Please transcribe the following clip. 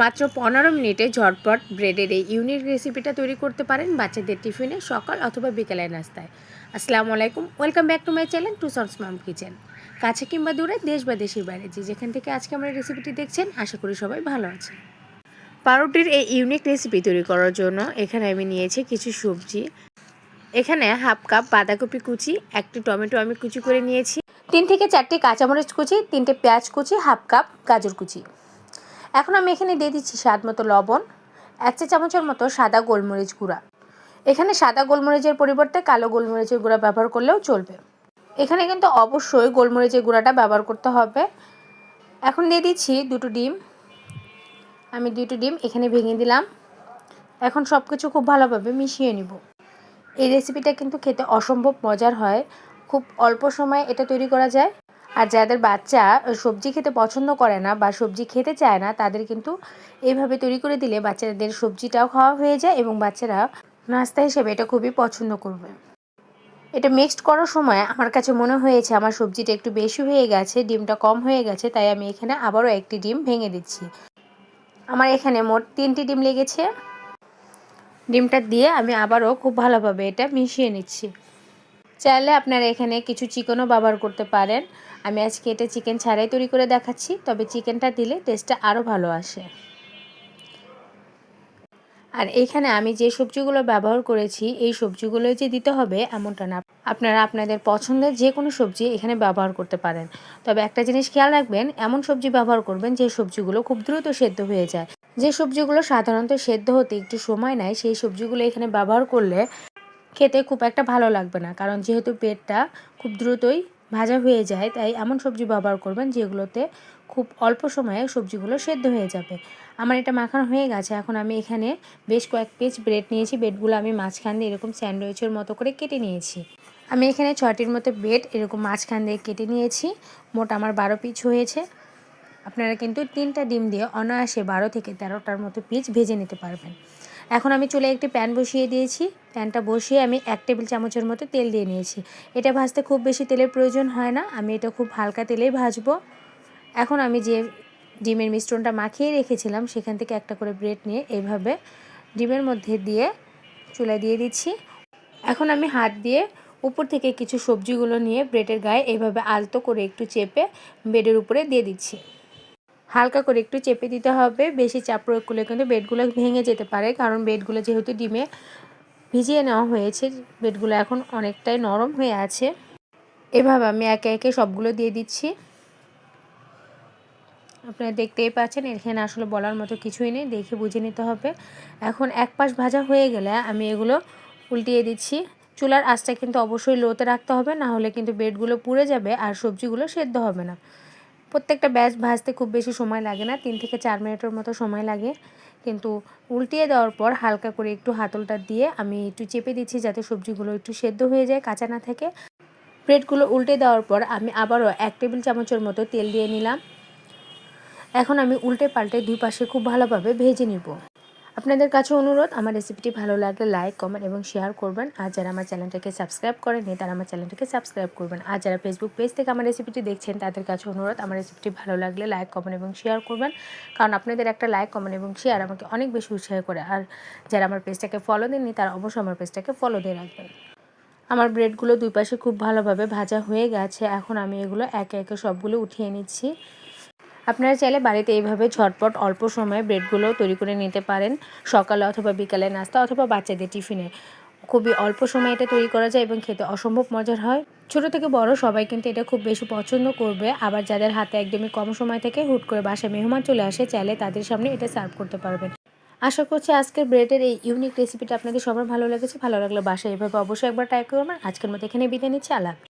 মাত্র 15 মিনিটে ঝটপট ব্রেডের এই ইউনিক রেসিপিটা তৈরি করতে পারেন বাচ্চাদের টিফিনে, সকাল অথবা বিকেলের নাস্তায়। আসসালামু আলাইকুম, welcome back to my channel two sons mom kitchen. কাছে কিংবা দূরে, দেশ বা দেশের বাইরে যে যেখান থেকে আজকে আমরা রেসিপিটি দেখছেন, আশা করি সবাই ভালো আছেন। পাউরুটির এই ইউনিক রেসিপি তৈরি করার জন্য এখানে আমি নিয়েছি কিছু সবজি। এখানে হাফ কাপ বাঁধাকপি কুচি, একটি টমেটো আমি কুচি করে নিয়েছি, 3 থেকে 4টি কাঁচামরিচ কুচি, 3টে পেঁয়াজ কুচি, হাফ কাপ গাজর কুচি। এখন আমি এখানে দিয়ে দিচ্ছি স্বাদ মতো লবণ, 1 চা চামচের মতো সাদা গোলমরিচ গুঁড়া। এখানে সাদা গোলমরিচের পরিবর্তে কালো গোলমরিচের গুঁড়া ব্যবহার করলেও চলবে। এখানে কিন্তু অবশ্যই গোলমরিচের গুঁড়াটা ব্যবহার করতে হবে। এখন দিয়ে দিচ্ছি 2টো ডিম। আমি 2টো ডিম এখানে ভেঙে দিলাম। এখন সব কিছু খুব ভালোভাবে মিশিয়ে নিব। এই রেসিপিটা কিন্তু খেতে অসম্ভব মজার হয়, খুব অল্প সময়ে এটা তৈরি করা যায়। আর যাদের বাচ্চা সবজি খেতে পছন্দ করে না বা সবজি খেতে চায় না, তাদের কিন্তু এইভাবে তৈরি করে দিলে বাচ্চাদের সবজিটাও খাওয়া হয়ে যায় এবং বাচ্চারা নাস্তা হিসেবে এটা খুবই পছন্দ করবে। এটা মিক্সড করার সময় আমার কাছে মনে হয়েছে আমার সবজিটা একটু বেশি হয়ে গেছে, ডিমটা কম হয়ে গেছে, তাই আমি এখানে আবারও একটি ডিম ভেঙে দিচ্ছি। আমার এখানে মোট 3টি ডিম লেগেছে। ডিমটা দিয়ে আমি আবারও খুব ভালোভাবে এটা মিশিয়ে নিচ্ছি। চাইলে আপনারা এখানে কিছু চিকেনও ব্যবহার করতে পারেন। আমি আজকে এটা চিকেন ছাড়াই তৈরি করে দেখাচ্ছি, তবে চিকেনটা দিলে টেস্টটা আরও ভালো আসে। আর এইখানে আমি যে সবজিগুলো ব্যবহার করেছি, এই সবজিগুলো যে দিতে হবে এমনটা না, আপনারা আপনাদের পছন্দের যে কোনো সবজি এখানে ব্যবহার করতে পারেন। তবে একটা জিনিস খেয়াল রাখবেন, এমন সবজি ব্যবহার করবেন যে সবজিগুলো খুব দ্রুত সেদ্ধ হয়ে যায়। যে সবজিগুলো সাধারণত সেদ্ধ হতে একটু সময় নেয়, সেই সবজিগুলো এখানে ব্যবহার করলে খেতে খুব একটা ভালো লাগবে না, কারণ যেহেতু পেটটা খুব দ্রুতই ভাজা হয়ে যায়, তাই এমন সবজি ব্যবহার করবেন যেগুলোতে খুব অল্প সময়ে সবজিগুলো সেদ্ধ হয়ে যাবে। আমার এটা মাখানো হয়ে গেছে। এখন আমি এখানে বেশ কয়েক পিস ব্রেড নিয়েছি। ব্রেডগুলো আমি মাঝখান দিয়ে এরকম স্যান্ডউইচের মতো করে কেটে নিয়েছি। আমি এখানে 6টির মতো ব্রেড এরকম মাঝখান দিয়ে কেটে নিয়েছি। মোট আমার 12 পিস হয়েছে। আপনারা কিন্তু 3টা ডিম দিয়ে অনায়াসে 12 থেকে 13টার মতো পিস ভেজে নিতে পারবেন। এখন আমি চুলায় একটি প্যান বসিয়ে দিয়েছি। প্যানটা বসিয়ে আমি 1 টেবিল চামচের মতো তেল দিয়ে নিয়েছি। এটা ভাজতে খুব বেশি তেলের প্রয়োজন হয় না, আমি এটা খুব হালকা তেলেই ভাজবো। এখন আমি যে ডিমের মিশ্রণটা মাখিয়ে রেখেছিলাম, সেখান থেকে একটা করে ব্রেড নিয়ে এইভাবে ডিমের মধ্যে দিয়ে চুলায় দিয়ে দিচ্ছি। এখন আমি হাত দিয়ে উপর থেকে কিছু সবজিগুলো নিয়ে ব্রেডের গায়ে এইভাবে আলতো করে একটু চেপে ব্রেডের উপরে দিয়ে দিচ্ছি। হালকা করে একটু চেপে দিতে হবে, বেশি চাপ প্রয়োগ করলে কিন্তু ব্রেডগুলো ভেঙে যেতে পারে, কারণ ব্রেডগুলো যেহেতু ডিমে ভিজিয়ে নেওয়া হয়েছে, ব্রেডগুলো এখন অনেকটাই নরম হয়ে আছে। এভাবে আমি একে একে সবগুলো দিয়ে দিচ্ছি। আপনারা দেখতেই পাচ্ছেন, এখানে আসলে বলার মতো কিছুই নেই, দেখে বুঝে নিতে হবে। এখন এক পাশ ভাজা হয়ে গেলে আমি এগুলো উল্টিয়ে দিচ্ছি। চুলার আঁচটা কিন্তু অবশ্যই লোতে রাখতে হবে, না হলে কিন্তু ব্রেডগুলো পুড়ে যাবে আর সবজিগুলো সেদ্ধ হবে না। প্রত্যেকটা ব্যাচ ভাজতে খুব বেশি সময় লাগে না, 3 থেকে 4 মিনিটের মতো সময় লাগে। কিন্তু উল্টিয়ে দেওয়ার পর হালকা করে একটু হাতলটা দিয়ে আমি একটু চেপে দিচ্ছি, যাতে সবজিগুলো একটু সেদ্ধ হয়ে যায়, কাঁচা না থাকে। ব্রেডগুলো উল্টে দেওয়ার পর আমি আবারও 1 টেবিল চামচের মতো তেল দিয়ে নিলাম। এখন আমি উল্টে পাল্টে দুই পাশে খুব ভালোভাবে ভেজে নিব। আপনাদের কাছে অনুরোধ, আমার রেসিপিটি ভালো লাগলে লাইক, কমেন্ট এবং শেয়ার করবেন। আর যারা আমার চ্যানেলটাকে সাবস্ক্রাইব করেনি, তারা আমার চ্যানেলটাকে সাবস্ক্রাইব করবেন। আর যারা ফেসবুক পেজ থেকে আমার রেসিপিটি দেখছেন, তাদের কাছে অনুরোধ, আমার রেসিপিটি ভালো লাগলে লাইক, কমেন্ট এবং শেয়ার করবেন, কারণ আপনাদের একটা লাইক, কমেন্ট এবং শেয়ার আমাকে অনেক বেশি উৎসাহ করে। আর যারা আমার পেজটাকে ফলো দেননি, তারা অবশ্যই আমার পেজটাকে ফলো দিয়ে রাখবেন। আমার ব্রেডগুলো দুই পাশে খুব ভালোভাবে ভাজা হয়ে গেছে। এখন আমি এগুলো একে একে সবগুলো উঠিয়ে নিচ্ছি। আপনারা চাইলে বাড়িতে এইভাবে ঝটপট অল্প সময়ে ব্রেডগুলো তৈরি করে নিতে পারেন, সকালে অথবা বিকালে নাস্তা অথবা বাচ্চাদের টিফিনে। খুবই অল্প সময়ে এটা তৈরি করা যায় এবং খেতে অসম্ভব মজার হয়। ছোট থেকে বড় সবাই কিন্তু এটা খুব বেশি পছন্দ করবে। আবার যাদের হাতে একদমই কম সময় থেকে হুট করে বাসায় মেহমান চলে আসে, চাইলে তাদের সামনে এটা সার্ভ করতে পারবেন। আশা করছি আজকের ব্রেডের এই ইউনিক রেসিপিটা আপনাদের সবার ভালো লেগেছে। ভালো লাগলে বাসায় এভাবে অবশ্যই একবার ট্রাই করবেন। আজকের মতো এখানে বিদায় নিচ্ছি। আল্লাহ হাফেজ।